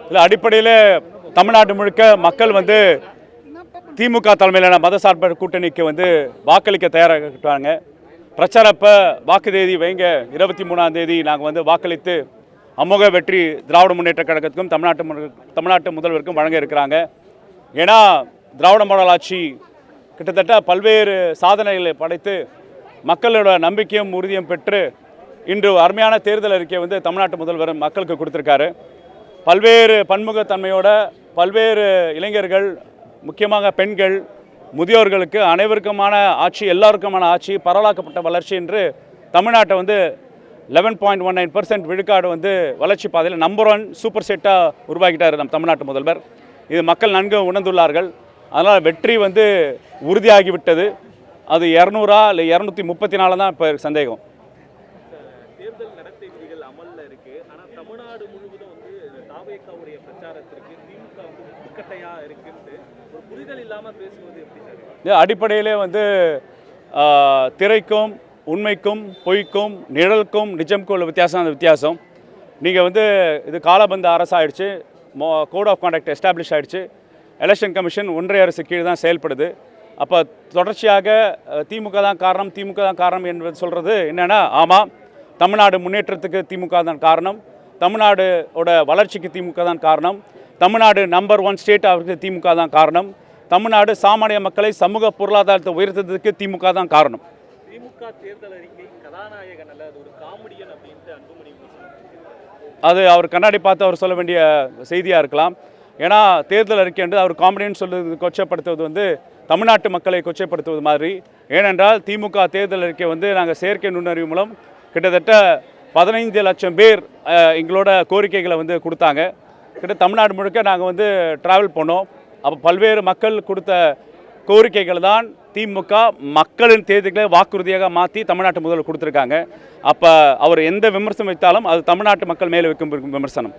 இல்லை, அடிப்படையில் தமிழ்நாடு முழுக்க மக்கள் வந்து திமுக தலைமையிலான மதசார்பற்ற கூட்டணிக்கு வந்து வாக்களிக்க தயாராகிட்டாங்க. பிரச்சாரப்போ வாக்கு தேதி வைங்க, 23ஆம் தேதி நாங்கள் வந்து வாக்களித்து அமோக வெற்றி திராவிட முன்னேற்ற கழகத்துக்கும் தமிழ்நாட்டு முதல்வருக்கும் வழங்க இருக்கிறாங்க. ஏன்னா திராவிட மாடல் ஆட்சி கிட்டத்தட்ட பல்வேறு சாதனைகளை படைத்து மக்களோட நம்பிக்கையும் உறுதியும் பெற்று இன்று அருமையான தேர்தல் அறிக்கையை வந்து தமிழ்நாட்டு முதல்வர் மக்களுக்கு கொடுத்துருக்காரு. பல்வேறு பன்முகத்தன்மையோட பல்வேறு இளைஞர்கள், முக்கியமாக பெண்கள், முதியோர்களுக்கு அனைவருக்குமான ஆட்சி, எல்லாருக்குமான ஆட்சி, பரவலாக்கப்பட்ட வளர்ச்சி என்று தமிழ்நாட்டை வந்து 11.19% விழுக்காடு வந்து வளர்ச்சி பாதையில் நம்பர் 1 சூப்பர் செட்டாக உருவாக்கிட்டார் நம் தமிழ்நாட்டு முதல்வர். இது மக்கள் நன்கு உணர்ந்துள்ளார்கள். அதனால் வெற்றி வந்து உறுதியாகிவிட்டது. அது 200 இல்லை 234 தான் இப்போ சந்தேகம். தேர்தல் நடத்தை விதிகள் அமல்ல இருக்கு. ஆனால் தமிழ்நாடு முழுவதும் வந்து தாவேக்காவுடைய பிரச்சாரத்திற்கு திமுக வந்து முட்டுக்கட்டையா இருக்குன்னு ஒரு புரிதல் இல்லாமல் பேசுவது எப்படி சார்? அடிப்படையிலே வந்து திரைக்கும் உண்மைக்கும் பொய்க்கும் நிழலுக்கும் நிஜம்க்கும் உள்ள வித்தியாசம். அந்த வித்தியாசம் நீங்கள் வந்து இது காலபந்த அரசாகிடுச்சு, கோட் ஆஃப் கான்டக்ட் எஸ்டாப்ளிஷ் ஆகிடுச்சு, எலெக்ஷன் கமிஷன் ஒன்றிய அரசு கீழே தான் செயல்படுது. அப்போ தொடர்ச்சியாக திமுக தான் காரணம் என்பது சொல்கிறது என்னென்னா, ஆமாம், தமிழ்நாடு முன்னேற்றத்துக்கு திமுக தான் காரணம், தமிழ்நாடோட வளர்ச்சிக்கு திமுக தான் காரணம், தமிழ்நாடு நம்பர் 1 ஸ்டேட் ஆகிறதுக்கு திமுக தான் காரணம், தமிழ்நாடு சாமானிய மக்களை சமூக பொருளாதாரத்தை உயர்த்ததுக்கு திமுக தான் காரணம். திமுக தேர்தல் அறிக்கை கதாநாயகன் அல்ல, அது ஒரு காமெடியன் அப்படின்ட்டு அன்புமணி அது அவர் கண்ணாடி பார்த்து அவர் சொல்ல வேண்டிய செய்தியாக இருக்கலாம். ஏன்னா தேர்தல் அறிக்கை என்று அவர் காமெடியன் சொல்லுறது கொச்சப்படுத்துவது வந்து தமிழ்நாட்டு மக்களை கொச்சைப்படுத்துவது மாதிரி. ஏனென்றால் திமுக தேர்தல் அறிக்கை வந்து நாங்கள் செயற்கை நுண்ணறிவு மூலம் கிட்டத்தட்ட 15 லட்சம் பேர் எங்களோட கோரிக்கைகளை வந்து கொடுத்தாங்க. தமிழ்நாடு முழுக்க நாங்கள் வந்து ட்ராவல் பண்ணோம். அப்போ பல்வேறு மக்கள் கொடுத்த கோரிக்கைகள் தான் திமுக மக்களின் தேர்தல்களை வாக்குறுதியாக மாற்றி தமிழ்நாட்டு முதல்வர் கொடுத்துருக்காங்க. அப்போ அவர் எந்த விமர்சனம் வைத்தாலும் அது தமிழ்நாட்டு மக்கள் மேலே வைக்கும் விமர்சனம்.